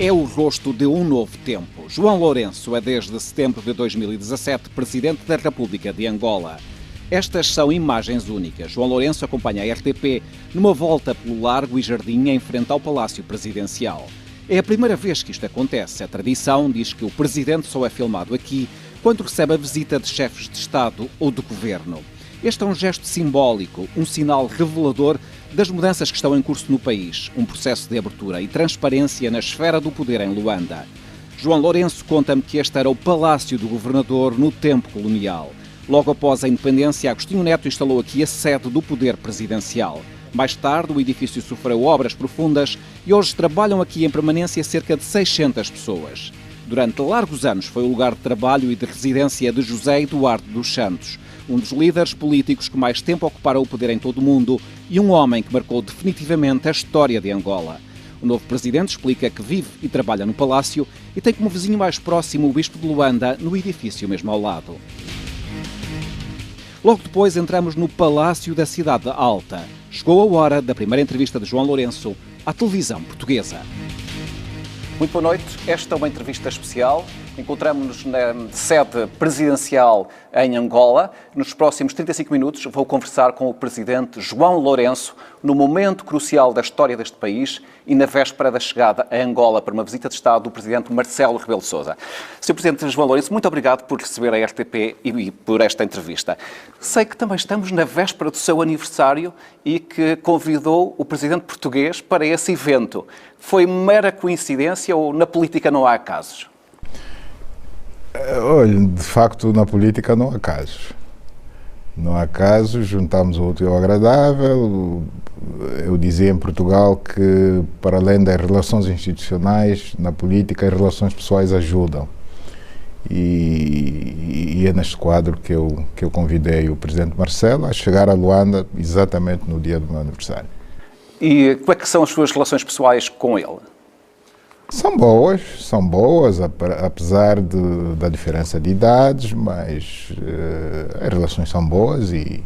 é o rosto de um novo tempo. João Lourenço é desde setembro de 2017 Presidente da República de Angola. Estas são imagens únicas. João Lourenço acompanha a RTP numa volta pelo Largo e Jardim em frente ao Palácio Presidencial. É a primeira vez que isto acontece. A tradição diz que o Presidente só é filmado aqui quando recebe a visita de chefes de Estado ou de Governo. Este é um gesto simbólico, um sinal revelador das mudanças que estão em curso no país, um processo de abertura e transparência na esfera do poder em Luanda. João Lourenço conta-me que este era o Palácio do Governador no tempo colonial. Logo após a independência, Agostinho Neto instalou aqui a sede do poder presidencial. Mais tarde, o edifício sofreu obras profundas e hoje trabalham aqui em permanência cerca de 600 pessoas. Durante largos anos foi o lugar de trabalho e de residência de José Eduardo dos Santos, um dos líderes políticos que mais tempo ocuparam o poder em todo o mundo e um homem que marcou definitivamente a história de Angola. O novo presidente explica que vive e trabalha no palácio e tem como vizinho mais próximo o bispo de Luanda, no edifício mesmo ao lado. Logo depois entramos no Palácio da Cidade Alta. Chegou a hora da primeira entrevista de João Lourenço à televisão portuguesa. Muito boa noite. Esta é uma entrevista especial. Encontramos-nos na sede presidencial em Angola. Nos próximos 35 minutos vou conversar com o Presidente João Lourenço no momento crucial da história deste país e na véspera da chegada a Angola para uma visita de Estado do Presidente Marcelo Rebelo de Sousa. Sr. Presidente João Lourenço, muito obrigado por receber a RTP e por esta entrevista. Sei que também estamos na véspera do seu aniversário e que convidou o Presidente português para esse evento. Foi mera coincidência ou na política não há acasos? Olha, de facto, na política não há casos. Não há casos, juntamos o útil ao agradável. Eu dizia em Portugal que, para além das relações institucionais, na política as relações pessoais ajudam. E é neste quadro que eu convidei o Presidente Marcelo a chegar a Luanda exatamente no dia do meu aniversário. E como é que são as suas relações pessoais com ele? São boas, apesar da diferença de idades, mas as relações são boas e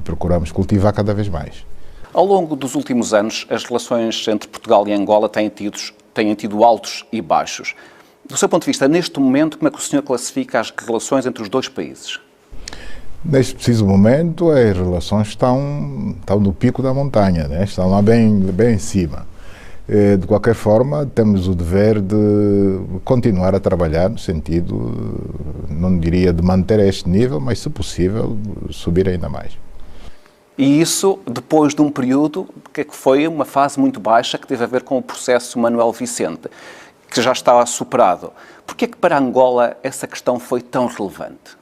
procuramos cultivar cada vez mais. Ao longo dos últimos anos, as relações entre Portugal e Angola têm tido altos e baixos. Do seu ponto de vista, neste momento, como é que o senhor classifica as relações entre os dois países? Neste preciso momento, as relações estão no pico da montanha, né? Estão lá bem em cima. De qualquer forma, temos o dever de continuar a trabalhar no sentido, não diria de manter este nível, mas, se possível, subir ainda mais. E isso depois de um período que foi uma fase muito baixa, que teve a ver com o processo Manuel Vicente, que já está superado. Por que é que para Angola essa questão foi tão relevante?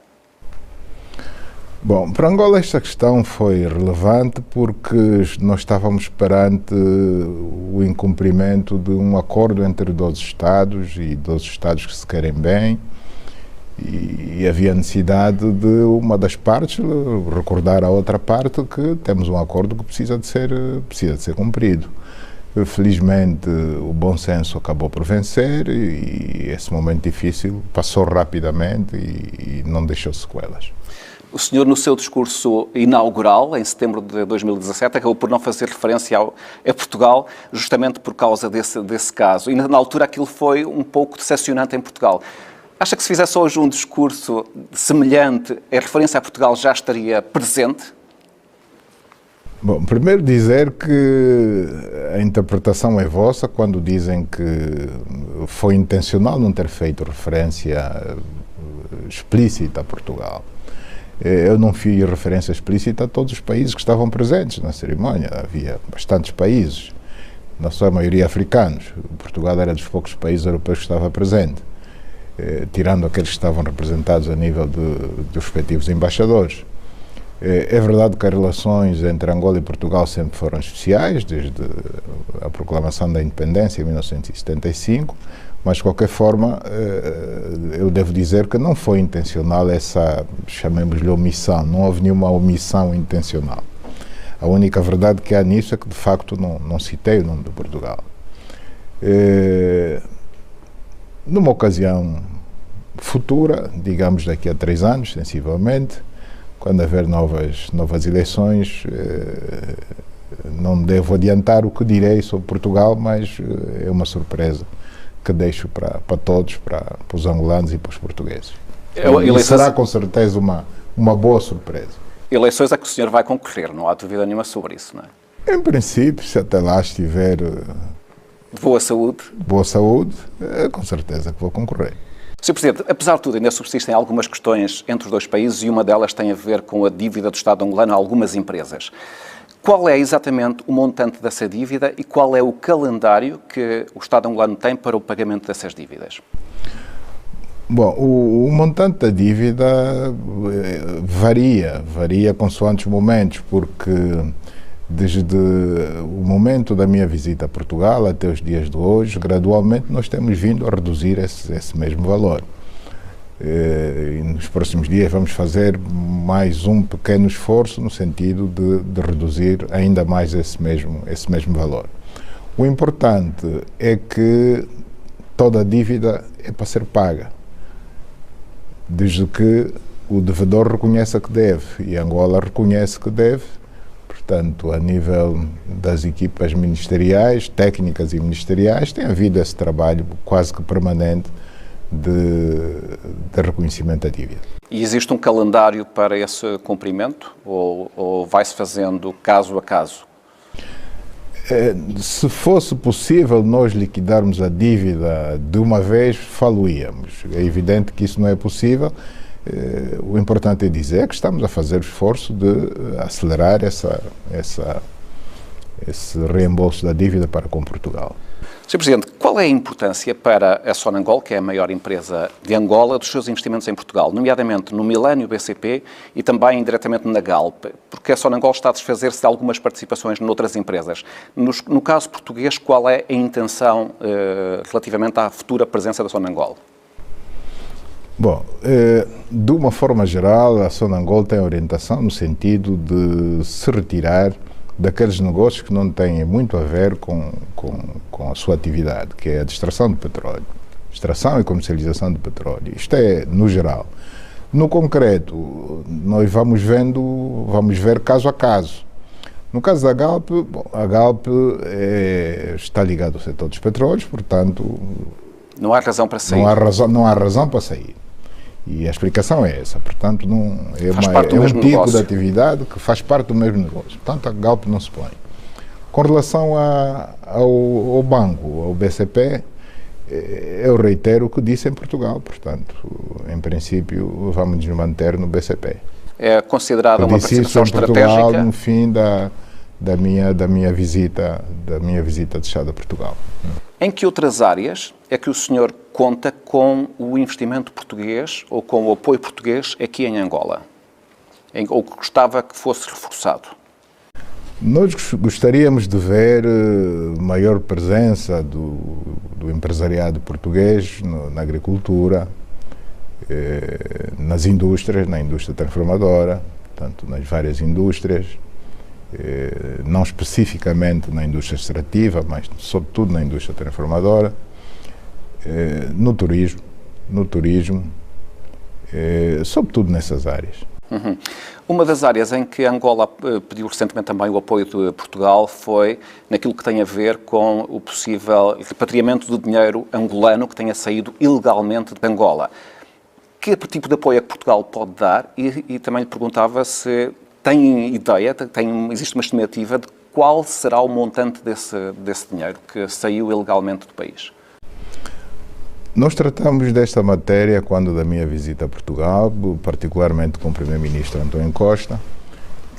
Bom, para Angola esta questão foi relevante porque nós estávamos perante o incumprimento de um acordo entre 12 Estados e 12 Estados que se querem bem e havia necessidade de uma das partes recordar à outra parte que temos um acordo que precisa de ser cumprido. Felizmente o bom senso acabou por vencer e esse momento difícil passou rapidamente e não deixou sequelas. O senhor, no seu discurso inaugural, em setembro de 2017, acabou por não fazer referência a Portugal, justamente por causa desse caso. E, na altura, aquilo foi um pouco decepcionante em Portugal. Acha que se fizesse hoje um discurso semelhante, a referência a Portugal já estaria presente? Bom, primeiro dizer que a interpretação é vossa quando dizem que foi intencional não ter feito referência explícita a Portugal. Eu não fiz referência explícita a todos os países que estavam presentes na cerimónia. Havia bastantes países, na sua maioria africanos. Portugal era dos poucos países europeus que estava presente, tirando aqueles que estavam representados a nível dos respectivos embaixadores. É verdade que as relações entre Angola e Portugal sempre foram especiais, desde a proclamação da independência em 1975, mas de qualquer forma eu devo dizer que não foi intencional essa, chamemos-lhe omissão, não houve nenhuma omissão intencional. A única verdade que há nisso é que de facto não citei o nome de Portugal. Numa ocasião futura, digamos daqui a 3 anos, sensivelmente, quando haver novas eleições, não devo adiantar o que direi sobre Portugal, mas é uma surpresa que deixo para todos, para os angolanos e para os portugueses. E será com certeza uma boa surpresa. Eleições a que o senhor vai concorrer, não há dúvida nenhuma sobre isso, não é? Em princípio, se até lá estiver boa saúde, com certeza que vou concorrer. Sr. Presidente, apesar de tudo, ainda subsistem algumas questões entre os dois países e uma delas tem a ver com a dívida do Estado angolano a algumas empresas. Qual é exatamente o montante dessa dívida e qual é o calendário que o Estado angolano tem para o pagamento dessas dívidas? Bom, o montante da dívida varia consoante os momentos, porque desde o momento da minha visita a Portugal até os dias de hoje, gradualmente nós temos vindo a reduzir esse mesmo valor. E nos próximos dias vamos fazer mais um pequeno esforço no sentido de reduzir ainda mais esse mesmo valor. O importante é que toda a dívida é para ser paga, desde que o devedor reconheça que deve, e Angola reconhece que deve. Portanto, a nível das equipas ministeriais, técnicas e ministeriais, tem havido esse trabalho quase que permanente de reconhecimento da dívida. E existe um calendário para esse cumprimento ou vai-se fazendo caso a caso? Se fosse possível nós liquidarmos a dívida de uma vez, falo-íamos. É evidente que isso não é possível. O importante é dizer que estamos a fazer o esforço de acelerar esse reembolso da dívida para com Portugal. Sr. Presidente, qual é a importância para a Sonangol, que é a maior empresa de Angola, dos seus investimentos em Portugal, nomeadamente no Milênio BCP e também indiretamente na Galp? Porque a Sonangol está a desfazer-se de algumas participações noutras empresas. No caso português, qual é a intenção relativamente à futura presença da Sonangol? Bom, de uma forma geral, a Sonangol tem orientação no sentido de se retirar daqueles negócios que não têm muito a ver com a sua atividade, que é a extração de petróleo, extração e comercialização de petróleo. Isto é no geral. No concreto, nós vamos ver caso a caso. No caso da Galp, a Galp está ligada ao setor dos petróleos, portanto... Não há razão para sair. Não há razão para sair. E a explicação é essa, portanto, é um tipo negócio de atividade que faz parte do mesmo negócio. Portanto, a Galp não se põe. Com relação ao banco, ao BCP, eu reitero o que disse em Portugal, portanto, em princípio, vamos nos manter no BCP. É considerada uma participação estratégica? Eu disse isso em Portugal no fim da minha visita de Estado a Portugal. Em que outras áreas é que o senhor conta com o investimento português ou com o apoio português aqui em Angola? Ou que gostava que fosse reforçado? Nós gostaríamos de ver maior presença do empresariado português na agricultura, nas indústrias, na indústria transformadora, portanto, nas várias indústrias, não especificamente na indústria extrativa, mas sobretudo na indústria transformadora, no turismo, sobretudo nessas áreas. Uhum. Uma das áreas em que Angola pediu recentemente também o apoio de Portugal foi naquilo que tem a ver com o possível repatriamento do dinheiro angolano que tenha saído ilegalmente de Angola. Que tipo de apoio é que Portugal pode dar? E também lhe perguntava se tem ideia, existe uma estimativa de qual será o montante desse dinheiro que saiu ilegalmente do país? Nós tratamos desta matéria quando da minha visita a Portugal, particularmente com o Primeiro-Ministro António Costa,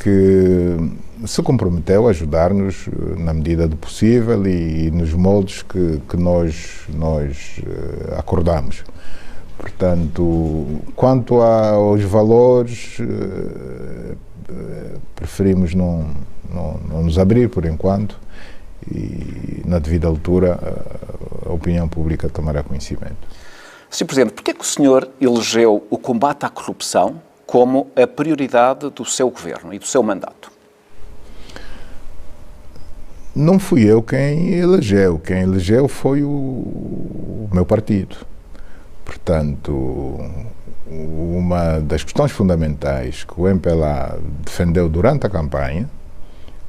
que se comprometeu a ajudar-nos na medida do possível e nos moldes que nós acordamos. Portanto, quanto aos valores, preferimos não nos abrir por enquanto e, na devida altura, a opinião pública tomará conhecimento. Sr. Presidente, por que é que o senhor elegeu o combate à corrupção como a prioridade do seu governo e do seu mandato? Não fui eu quem elegeu. Quem elegeu foi o meu partido. Portanto, uma das questões fundamentais que o MPLA defendeu durante a campanha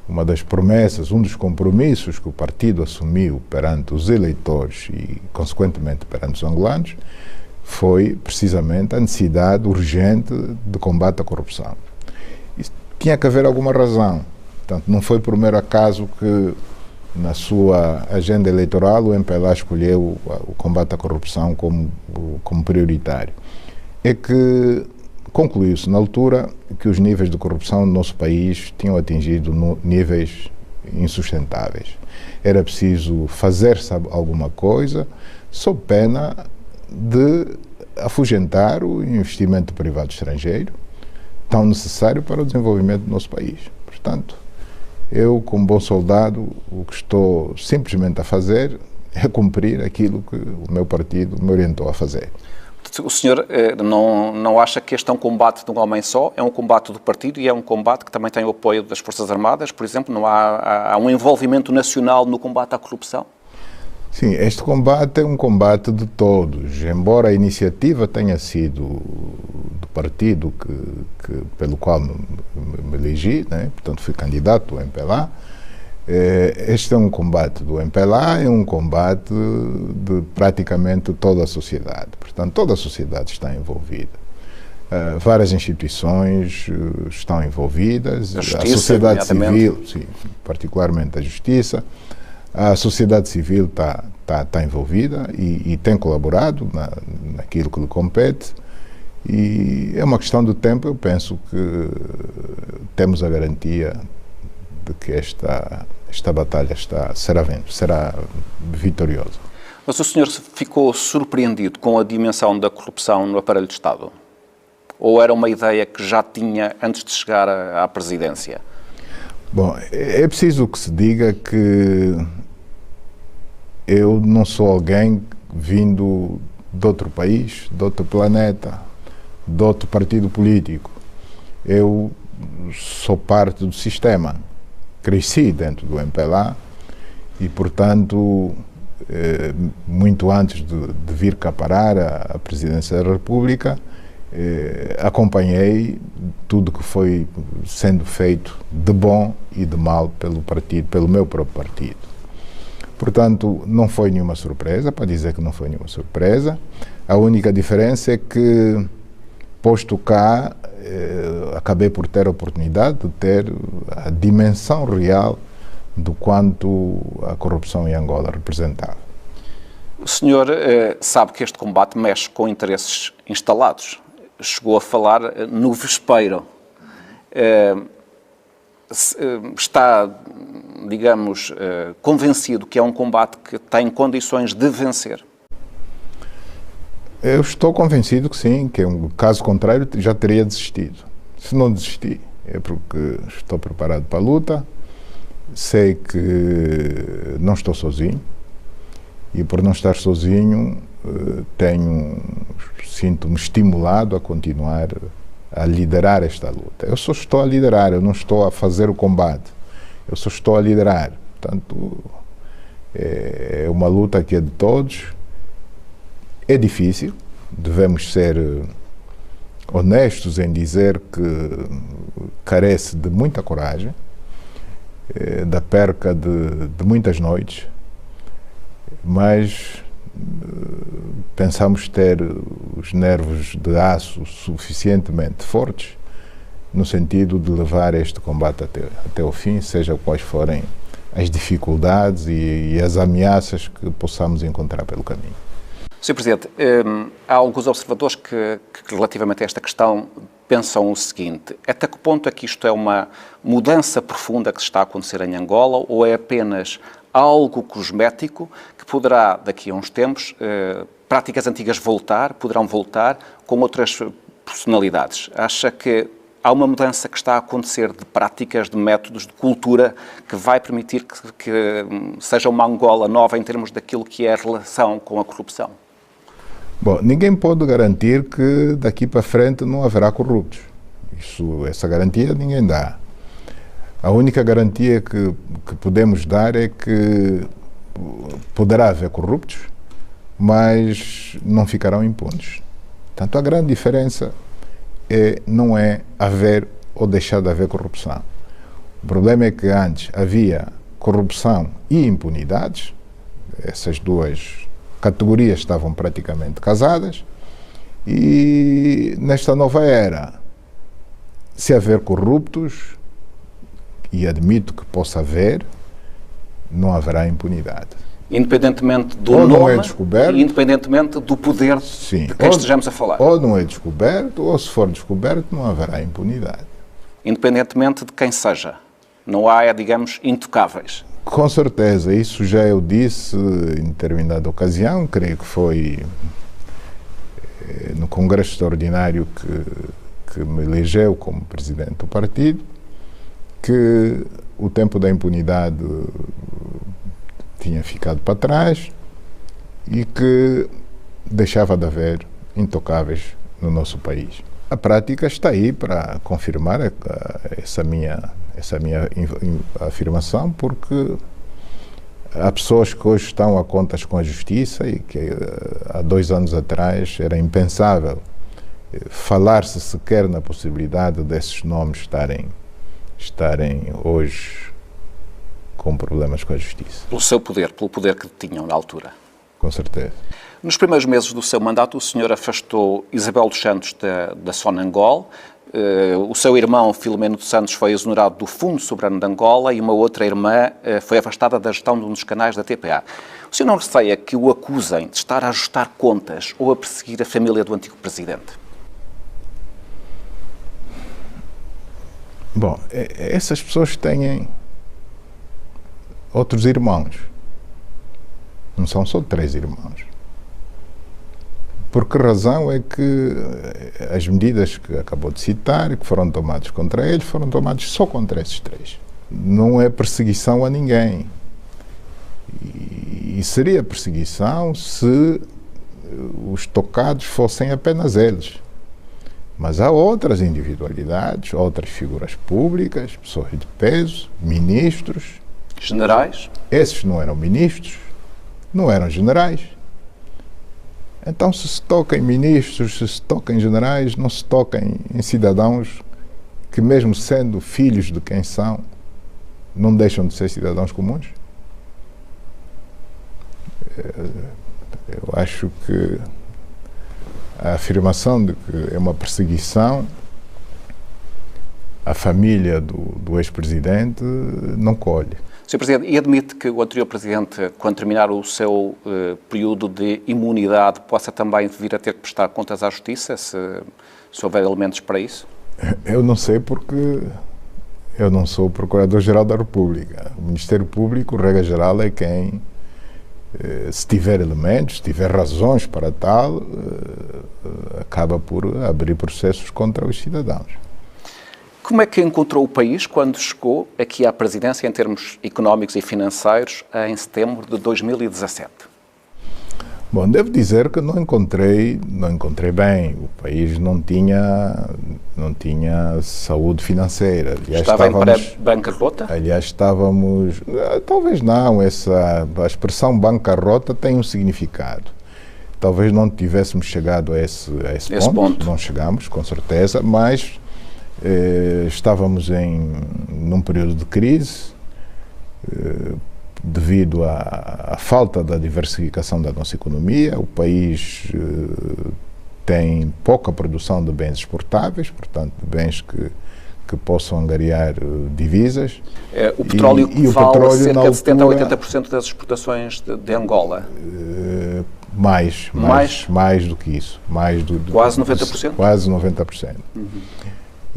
uma das promessas, um dos compromissos que o partido assumiu perante os eleitores e, consequentemente, perante os angolanos, foi precisamente a necessidade urgente de combate à corrupção. Isso tinha que haver alguma razão. Portanto, não foi por mero acaso que, na sua agenda eleitoral, o MPLA escolheu o combate à corrupção como prioritário. É que concluiu-se na altura que os níveis de corrupção no nosso país tinham atingido níveis insustentáveis. Era preciso fazer-se alguma coisa, sob pena de afugentar o investimento privado estrangeiro, tão necessário para o desenvolvimento do nosso país. Portanto, eu, como bom soldado, o que estou simplesmente a fazer é cumprir aquilo que o meu partido me orientou a fazer. O senhor não acha que este é um combate de um homem só, é um combate do partido e é um combate que também tem o apoio das Forças Armadas, por exemplo? Não há um envolvimento nacional no combate à corrupção? Sim, este combate é um combate de todos, embora a iniciativa tenha sido do partido pelo qual me elegi, né? Portanto fui candidato do MPLA. Este é um combate do MPLA, é um combate de praticamente toda a sociedade. Portanto, toda a sociedade está envolvida. Várias instituições estão envolvidas, a sociedade civil, sim, particularmente a Justiça. A sociedade civil está envolvida e tem colaborado naquilo que lhe compete. E é uma questão de tempo, eu penso que temos a garantia de que esta batalha será vitoriosa. Mas o senhor ficou surpreendido com a dimensão da corrupção no aparelho de Estado? Ou era uma ideia que já tinha antes de chegar à presidência? Bom, é preciso que se diga que eu não sou alguém vindo de outro país, de outro planeta, de outro partido político. Eu sou parte do sistema. Cresci dentro do MPLA e, portanto, muito antes de vir cá parar a presidência da República, acompanhei tudo que foi sendo feito de bom e de mal pelo partido, pelo meu próprio partido. Portanto, não foi nenhuma surpresa, para dizer que não foi nenhuma surpresa. A única diferença é que, posto cá, acabei por ter a oportunidade de ter a dimensão real do quanto a corrupção em Angola representava. O senhor sabe que este combate mexe com interesses instalados. Chegou a falar no vespeiro. Está, digamos, convencido que é um combate que tem condições de vencer? Eu estou convencido que sim, que caso contrário já teria desistido. Se não desistir, é porque estou preparado para a luta, sei que não estou sozinho e por não estar sozinho sinto-me estimulado a continuar a liderar esta luta. Eu só estou a liderar, eu não estou a fazer o combate, eu só estou a liderar. Portanto, é uma luta que é de todos. É difícil, devemos ser honestos em dizer que carece de muita coragem, da perca de muitas noites, mas pensamos ter os nervos de aço suficientemente fortes no sentido de levar este combate até o fim, seja quais forem as dificuldades e as ameaças que possamos encontrar pelo caminho. Sr. Presidente, há alguns observadores que relativamente a esta questão pensam o seguinte: até que ponto é que isto é uma mudança profunda que se está a acontecer em Angola ou é apenas algo cosmético que poderá, daqui a uns tempos, práticas antigas poderão voltar com outras personalidades? Acha que há uma mudança que está a acontecer de práticas, de métodos, de cultura, que vai permitir que seja uma Angola nova em termos daquilo que é a relação com a corrupção? Bom, ninguém pode garantir que daqui para frente não haverá corruptos. Essa garantia ninguém dá. A única garantia que podemos dar é que poderá haver corruptos, mas não ficarão impunes. Portanto, a grande diferença não é haver ou deixar de haver corrupção. O problema é que antes havia corrupção e impunidades, essas duas categorias estavam praticamente casadas, e nesta nova era, se haver corruptos, e admito que possa haver, não haverá impunidade. Independentemente do ou nome não é descoberto, e independentemente do poder sim, de quem estejamos a falar. Ou não é descoberto, ou se for descoberto, não haverá impunidade. Independentemente de quem seja. Não há, digamos, intocáveis. Com certeza, isso já eu disse em determinada ocasião, creio que foi no Congresso Extraordinário que me elegeu como presidente do partido, que o tempo da impunidade tinha ficado para trás e que deixava de haver intocáveis no nosso país. A prática está aí para confirmar essa minha afirmação, porque há pessoas que hoje estão a contas com a justiça e que há 2 anos atrás era impensável falar-se sequer na possibilidade desses nomes estarem hoje com problemas com a justiça. Pelo seu poder, pelo poder que tinham na altura. Com certeza. Nos primeiros meses do seu mandato, o senhor afastou Isabel dos Santos da Sonangol. O seu irmão, Filomeno dos Santos, foi exonerado do Fundo Soberano de Angola e uma outra irmã foi afastada da gestão de um dos canais da TPA. O senhor não receia que o acusem de estar a ajustar contas ou a perseguir a família do antigo presidente? Bom, essas pessoas têm outros irmãos. Não são só 3 irmãos. Por que razão é que as medidas que acabou de citar, que foram tomadas contra eles, foram tomadas só contra esses 3? Não é perseguição a ninguém. E seria perseguição se os tocados fossem apenas eles. Mas há outras individualidades, outras figuras públicas, pessoas de peso, ministros. Generais? Esses não eram ministros, não eram generais. Então, se toca em ministros, se toca em generais, não se toca em cidadãos que, mesmo sendo filhos de quem são, não deixam de ser cidadãos comuns? Eu acho que a afirmação de que é uma perseguição à família do ex-presidente não colhe. Sr. Presidente, e admite que o anterior Presidente, quando terminar o seu período de imunidade, possa também vir a ter que prestar contas à Justiça, se houver elementos para isso? Eu não sei, porque eu não sou o Procurador-Geral da República. O Ministério Público, regra geral, é quem, se tiver elementos, se tiver razões para tal, acaba por abrir processos contra os cidadãos. Como é que encontrou o país quando chegou aqui à presidência em termos económicos e financeiros em setembro de 2017? Bom, devo dizer que não encontrei bem. O país não tinha saúde financeira. Aliás, estava em pré-bancarrota? Aliás, estávamos... Talvez não. A expressão bancarrota tem um significado. Talvez não tivéssemos chegado a esse ponto. Não chegamos, com certeza, mas... estávamos num período de crise devido à falta da diversificação da nossa economia. O país tem pouca produção de bens exportáveis, portanto, de bens que possam angariar divisas. O petróleo vale cerca de 70% a 80% das exportações de Angola. Mais do que isso. Quase 90%? Quase 90%.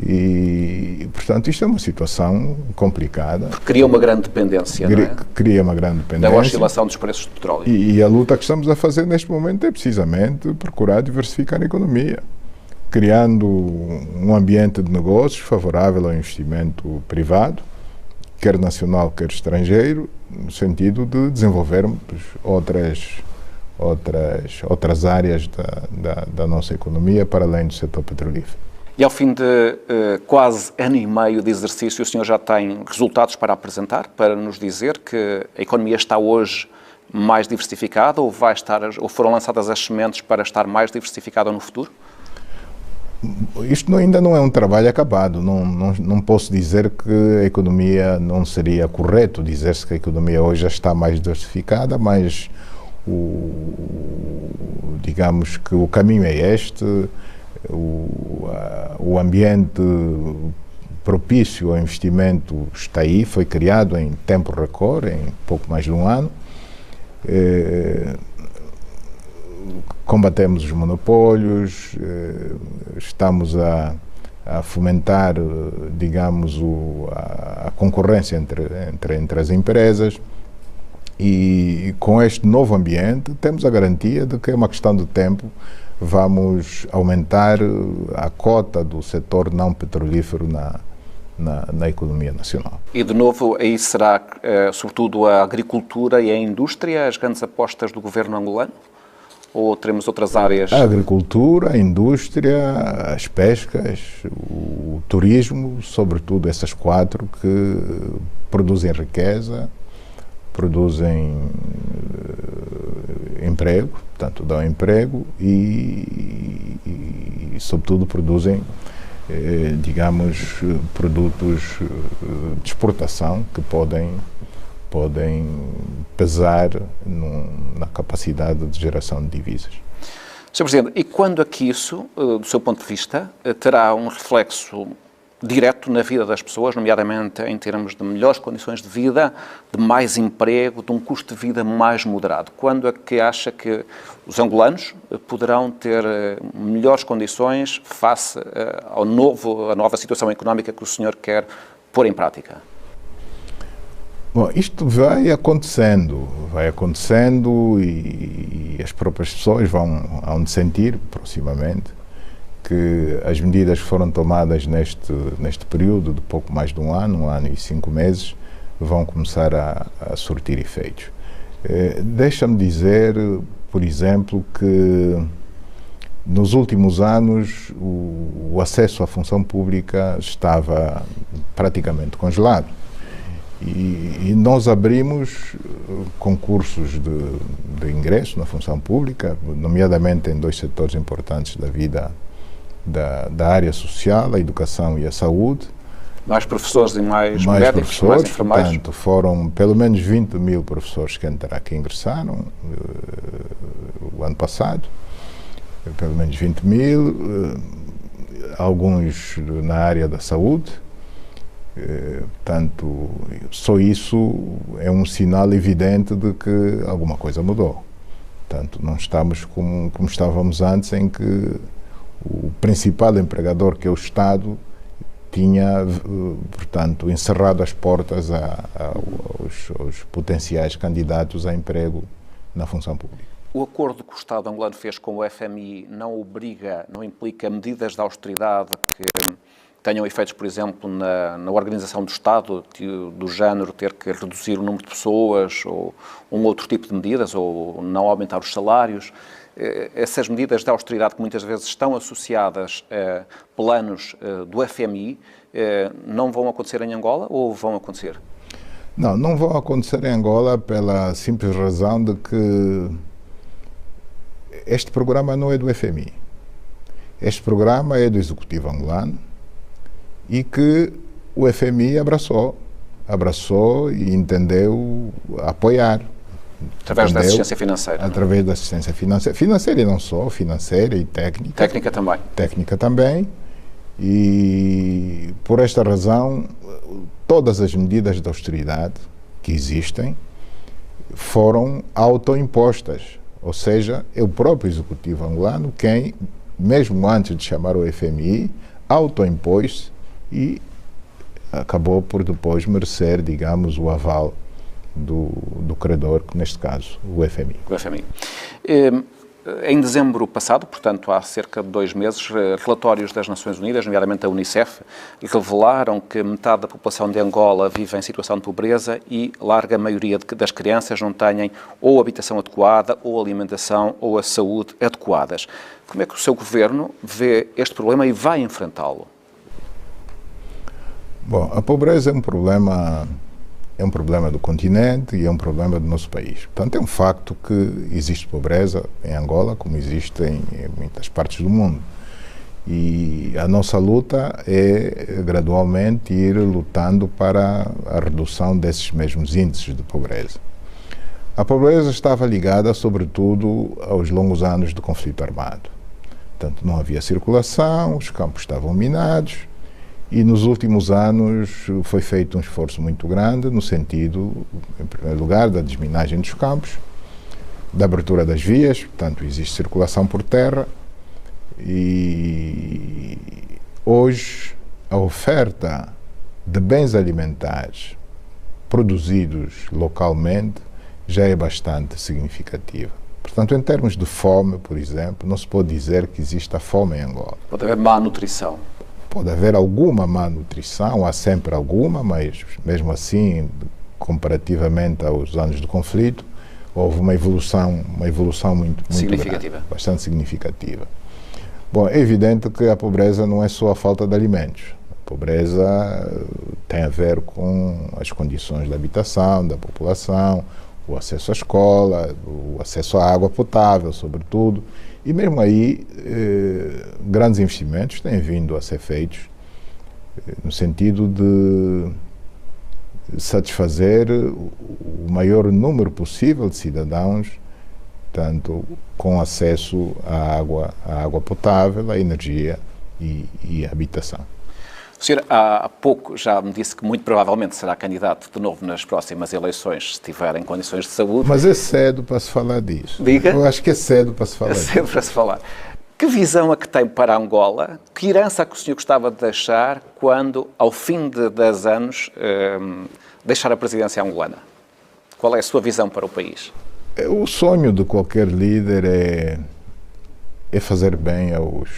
E, portanto, isto é uma situação complicada. Porque cria uma grande dependência, não é? Cria uma grande dependência. Da oscilação dos preços do petróleo. E a luta que estamos a fazer neste momento é precisamente procurar diversificar a economia, criando um ambiente de negócios favorável ao investimento privado, quer nacional, quer estrangeiro, no sentido de desenvolvermos outras áreas da nossa economia para além do setor petrolífero. E ao fim de quase ano e meio de exercício, o senhor já tem resultados para apresentar, para nos dizer que a economia está hoje mais diversificada ou foram lançadas as sementes para estar mais diversificada no futuro? Isto ainda não é um trabalho acabado. Não posso dizer que a economia não seria correto dizer-se que a economia hoje já está mais diversificada, mas digamos que o caminho é este, o ambiente propício ao investimento está aí, foi criado em tempo recorde, em pouco mais de um ano. Combatemos os monopólios, estamos a fomentar, digamos, a concorrência entre as empresas, e com este novo ambiente temos a garantia de que é uma questão de tempo vamos aumentar a cota do setor não petrolífero na economia nacional. E de novo, aí será sobretudo a agricultura e a indústria as grandes apostas do governo angolano? Ou teremos outras áreas? A agricultura, a indústria, as pescas, o turismo, sobretudo essas quatro que produzem riqueza, produzem emprego, portanto dão emprego e sobretudo produzem, digamos, produtos de exportação que podem pesar na capacidade de geração de divisas. Sr. Presidente, e quando é que isso, do seu ponto de vista, terá um reflexo direto na vida das pessoas, nomeadamente em termos de melhores condições de vida, de mais emprego, de um custo de vida mais moderado? Quando é que acha que os angolanos poderão ter melhores condições face à nova situação económica que o senhor quer pôr em prática? Bom, isto vai acontecendo e as próprias pessoas vão sentir proximamente que as medidas que foram tomadas neste período de pouco mais de um ano e 5 meses, vão começar a surtir efeitos. Deixa-me dizer, por exemplo, que nos últimos anos o acesso à função pública estava praticamente congelado. E nós abrimos concursos de ingresso na função pública, nomeadamente em 2 setores importantes da vida da área social, a educação e a saúde. Mais professores e mais médicos, mais enfermeiros. Portanto, foram pelo menos 20 mil professores que ingressaram o ano passado, pelo menos 20 mil, alguns na área da saúde. Portanto, só isso é um sinal evidente de que alguma coisa mudou. Portanto, não estamos como estávamos antes, em que o principal empregador, que é o Estado, tinha, portanto, encerrado as portas aos potenciais candidatos a emprego na função pública. O acordo que o Estado angolano fez com o FMI não implica medidas de austeridade que tenham efeitos, por exemplo, na organização do Estado, do género ter que reduzir o número de pessoas ou um outro tipo de medidas, ou não aumentar os salários? Essas medidas de austeridade que muitas vezes estão associadas a planos do FMI não vão acontecer em Angola ou vão acontecer? Não vão acontecer em Angola pela simples razão de que este programa não é do FMI. Este programa é do Executivo angolano e que o FMI abraçou e entendeu apoiar. Através da assistência financeira. Através da assistência financeira e não só, financeira e técnica. Técnica também. Técnica também. E por esta razão, todas as medidas de austeridade que existem foram autoimpostas. Ou seja, é o próprio Executivo angolano quem, mesmo antes de chamar o FMI, autoimpôs e acabou por depois merecer, digamos, o aval do credor, que neste caso o FMI. O FMI. Em dezembro passado, portanto há cerca de 2 meses, relatórios das Nações Unidas, nomeadamente da Unicef, revelaram que metade da população de Angola vive em situação de pobreza e larga maioria das crianças não têm ou habitação adequada, ou alimentação, ou a saúde adequadas. Como é que o seu governo vê este problema e vai enfrentá-lo? Bom, a pobreza é um problema do continente e é um problema do nosso país. Portanto, é um facto que existe pobreza em Angola, como existe em muitas partes do mundo. E a nossa luta é gradualmente ir lutando para a redução desses mesmos índices de pobreza. A pobreza estava ligada, sobretudo, aos longos anos de conflito armado. Portanto, não havia circulação, os campos estavam minados e nos últimos anos foi feito um esforço muito grande no sentido, em primeiro lugar, da desminagem dos campos, da abertura das vias, portanto, existe circulação por terra e hoje a oferta de bens alimentares produzidos localmente já é bastante significativa. Portanto, em termos de fome, por exemplo, não se pode dizer que exista fome em Angola. Pode haver má nutrição. Pode haver alguma má nutrição, há sempre alguma, mas mesmo assim, comparativamente aos anos de conflito, houve uma evolução muito significativa. Grande, bastante significativa. Bom, é evidente que a pobreza não é só a falta de alimentos. A pobreza tem a ver com as condições de habitação da população, o acesso à escola, o acesso à água potável, sobretudo. E mesmo aí, grandes investimentos têm vindo a ser feitos no sentido de satisfazer o maior número possível de cidadãos, tanto com acesso à água potável, à energia e à habitação. O senhor há pouco já me disse que muito provavelmente será candidato de novo nas próximas eleições, se tiver em condições de saúde. Mas é cedo para se falar disso. Diga? Eu acho que é cedo para se falar disso. É cedo para se falar. Que visão é que tem para Angola? Que herança é que o senhor gostava de deixar quando, ao fim de 10 anos, deixar a presidência angolana? Qual é a sua visão para o país? O sonho de qualquer líder é fazer bem aos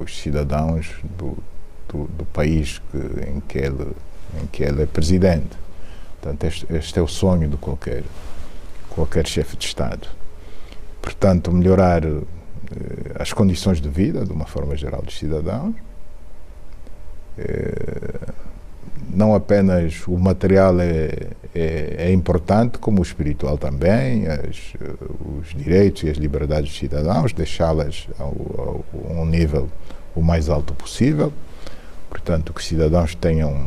cidadãos do país em que ele é presidente. Portanto, este é o sonho de qualquer chefe de Estado. Portanto, melhorar as condições de vida, de uma forma geral, dos cidadãos. Não apenas o material é importante, como o espiritual também, os direitos e as liberdades dos cidadãos, deixá-las a um nível o mais alto possível. Portanto, que os cidadãos tenham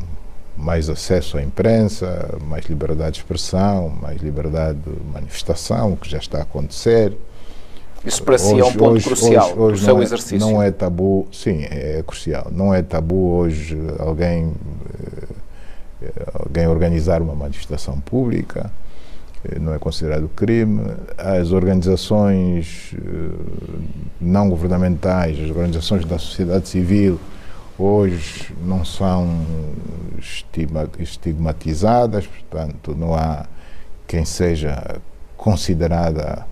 mais acesso à imprensa, mais liberdade de expressão, mais liberdade de manifestação, o que já está a acontecer. Isso para si é um ponto crucial do seu exercício. Não é tabu, sim, é crucial. Não é tabu hoje alguém organizar uma manifestação pública, não é considerado crime. As organizações não governamentais, as organizações da sociedade civil, hoje não são estigmatizadas, portanto, não há quem seja considerada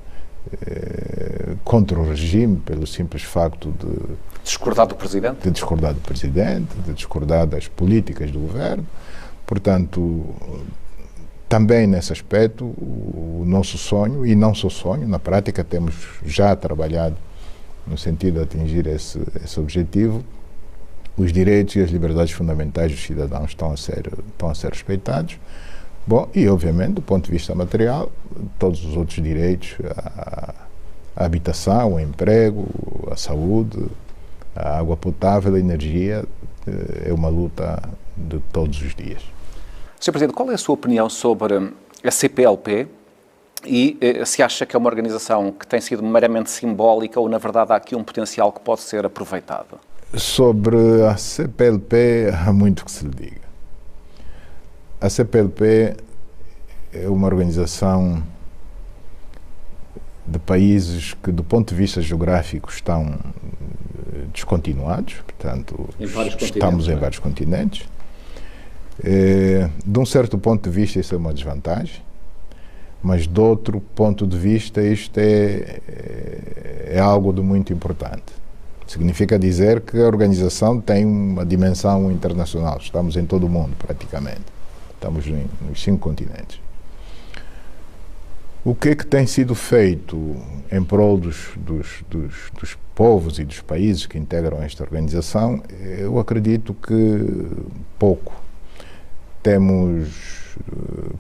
contra o regime pelo simples facto de discordar do Presidente? De discordar do Presidente, de discordar das políticas do Governo. Portanto, também nesse aspecto, o nosso sonho, e não só sonho, na prática temos já trabalhado no sentido de atingir esse objetivo. Os direitos e as liberdades fundamentais dos cidadãos estão a ser respeitados. Bom, e obviamente, do ponto de vista material, todos os outros direitos, a habitação, o emprego, a saúde, a água potável, a energia, é uma luta de todos os dias. Sr. Presidente, qual é a sua opinião sobre a CPLP e se acha que é uma organização que tem sido meramente simbólica ou, na verdade, há aqui um potencial que pode ser aproveitado? Sobre a CPLP, há muito que se lhe diga. A CPLP é uma organização de países que, do ponto de vista geográfico, estão descontinuados, portanto, estamos em vários continentes. De um certo ponto de vista, isso é uma desvantagem, mas de outro ponto de vista, isto é algo de muito importante. Significa dizer que a organização tem uma dimensão internacional. Estamos em todo o mundo, praticamente. Estamos nos 5 continentes. O que é que tem sido feito em prol dos povos e dos países que integram esta organização? Eu acredito que pouco. Temos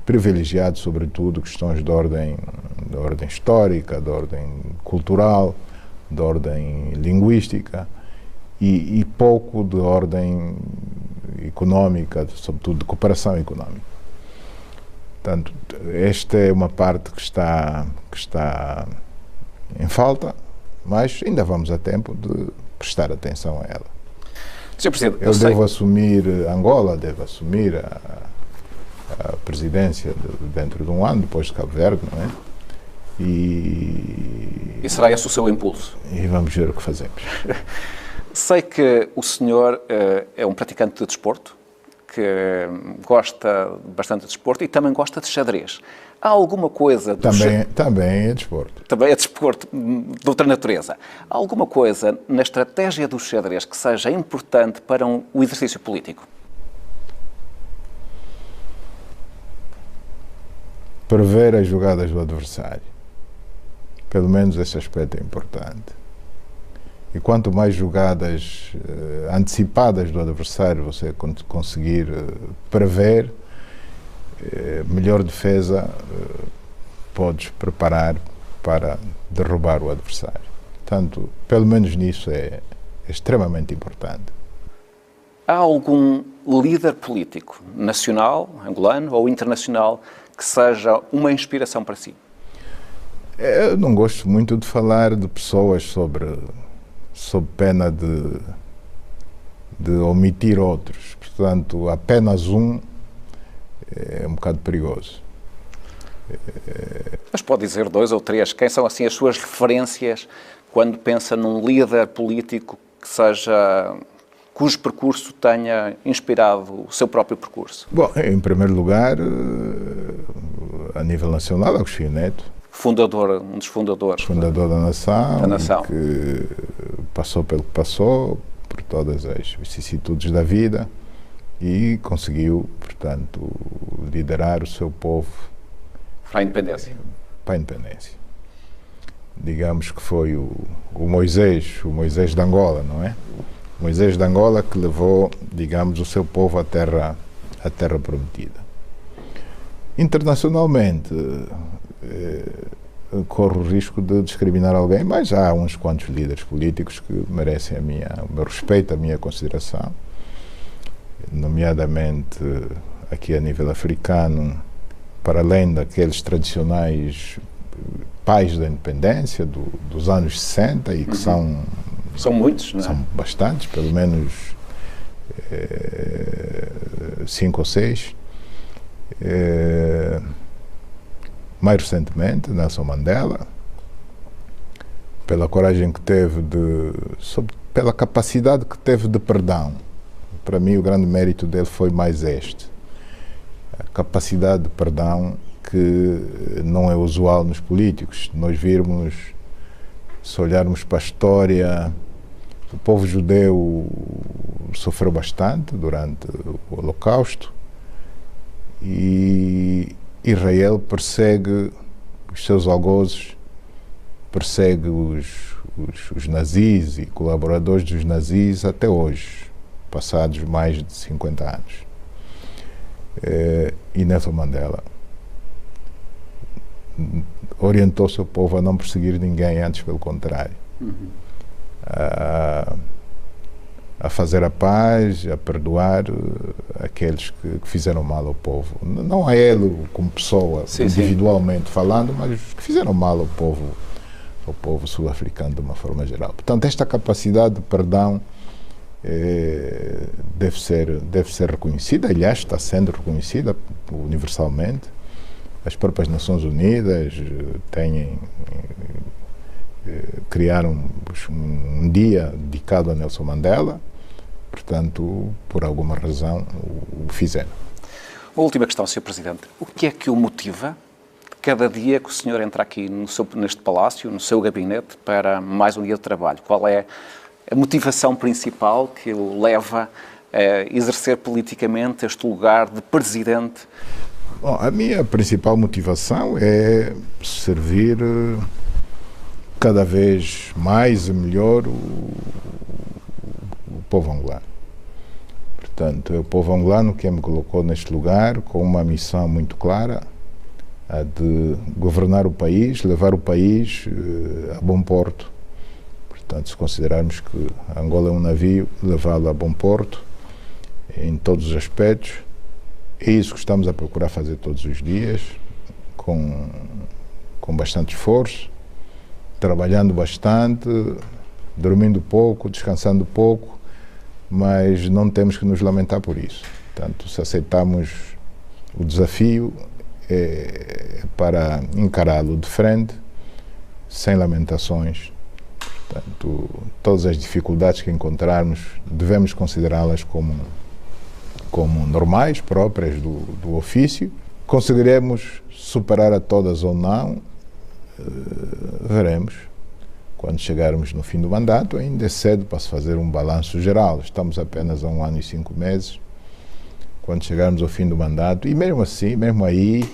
privilegiado, sobretudo, questões de ordem histórica, de ordem cultural, de ordem linguística, e pouco de ordem económica, sobretudo de cooperação económica. Portanto, esta é uma parte que está em falta, mas ainda vamos a tempo de prestar atenção a ela. Sr. Presidente, eu devo assumir Angola, devo assumir a presidência dentro de um ano, depois de Cabo Verde, não é? E será esse o seu impulso? E vamos ver o que fazemos. Sei que o senhor é um praticante de desporto, que gosta bastante de desporto e também gosta de xadrez. Há alguma coisa... Também é desporto. Também é desporto de outra natureza. Há alguma coisa na estratégia do xadrez que seja importante para o exercício político? Prever as jogadas do adversário. Pelo menos esse aspecto é importante. E quanto mais jogadas antecipadas do adversário você conseguir prever, melhor defesa podes preparar para derrubar o adversário. Portanto, pelo menos nisso é extremamente importante. Há algum líder político, nacional, angolano ou internacional, que seja uma inspiração para si? Eu não gosto muito de falar de pessoas sob pena de omitir outros. Portanto, apenas um é um bocado perigoso. Mas pode dizer 2 ou 3. Quem são assim as suas referências quando pensa num líder político que seja, cujo percurso tenha inspirado o seu próprio percurso? Bom, em primeiro lugar, a nível nacional, Agostinho Neto. Um dos fundadores. Fundador da nação. Que passou pelo que passou, por todas as vicissitudes da vida e conseguiu, portanto, liderar o seu povo para a independência. Para a independência. Digamos que foi o Moisés de Angola, não é? O Moisés de Angola que levou, digamos, o seu povo à terra prometida. Internacionalmente, corro o risco de discriminar alguém, mas há uns quantos líderes políticos que merecem o meu respeito, a minha consideração, nomeadamente aqui a nível africano, para além daqueles tradicionais pais da independência dos anos 60 e que são muitos, não é? São bastantes, pelo menos 5 ou 6. Mais recentemente, Nelson Mandela, pela coragem que teve pela capacidade que teve de perdão. Para mim, o grande mérito dele foi mais este. A capacidade de perdão que não é usual nos políticos. Nós virmos, se olharmos para a história, o povo judeu sofreu bastante durante o Holocausto e Israel persegue os seus algozes, persegue os nazis e colaboradores dos nazis até hoje, passados mais de 50 anos. E Nelson Mandela orientou o seu povo a não perseguir ninguém, antes pelo contrário. A fazer a paz, a perdoar aqueles que fizeram mal ao povo. Não a ele como pessoa, individualmente falando, mas que fizeram mal ao povo sul-africano de uma forma geral. Portanto, esta capacidade de perdão deve ser reconhecida, aliás, está sendo reconhecida universalmente. As próprias Nações Unidas criaram um dia dedicado a Nelson Mandela, portanto, por alguma razão, o fizeram. Uma última questão, Sr. Presidente. O que é que o motiva cada dia que o senhor entra aqui neste palácio, no seu gabinete, para mais um dia de trabalho? Qual é a motivação principal que o leva a exercer politicamente este lugar de Presidente? Bom, a minha principal motivação é servir cada vez mais e melhor o povo angolano. Portanto, é o povo angolano que me colocou neste lugar com uma missão muito clara, a de governar o país, levar o país a bom porto. Portanto, se considerarmos que Angola é um navio, levá-lo a bom porto, em todos os aspectos, é isso que estamos a procurar fazer todos os dias, com bastante esforço, trabalhando bastante, dormindo pouco, descansando pouco, mas não temos que nos lamentar por isso. Portanto, se aceitarmos o desafio, é para encará-lo de frente, sem lamentações. Portanto, todas as dificuldades que encontrarmos, devemos considerá-las como normais, próprias do ofício. Conseguiremos superar a todas ou não, veremos. Quando chegarmos no fim do mandato, ainda é cedo para se fazer um balanço geral. Estamos apenas a 1 ano e 5 meses. Quando chegarmos ao fim do mandato, e mesmo assim, mesmo aí,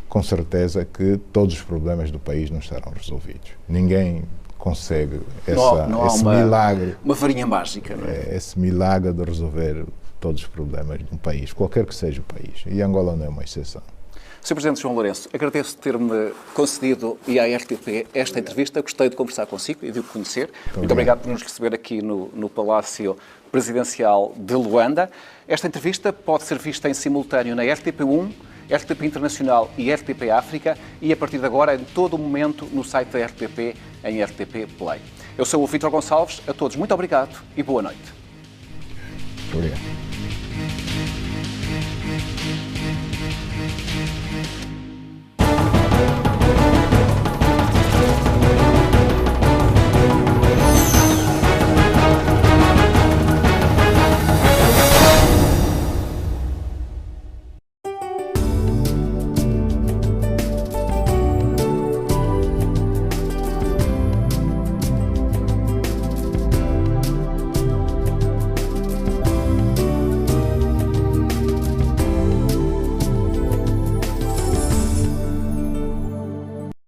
com certeza que todos os problemas do país não estarão resolvidos. Ninguém consegue esse milagre. Uma varinha mágica, não é? Esse milagre de resolver todos os problemas de um país, qualquer que seja o país. E Angola não é uma exceção. Sr. Presidente João Lourenço, agradeço ter-me concedido e à RTP esta entrevista. Gostei de conversar consigo e de o conhecer. Muito obrigado por nos receber aqui no Palácio Presidencial de Luanda. Esta entrevista pode ser vista em simultâneo na RTP1, RTP Internacional e RTP África e, a partir de agora, em todo o momento, no site da RTP, em RTP Play. Eu sou o Vítor Gonçalves. A todos, muito obrigado e boa noite. Obrigado.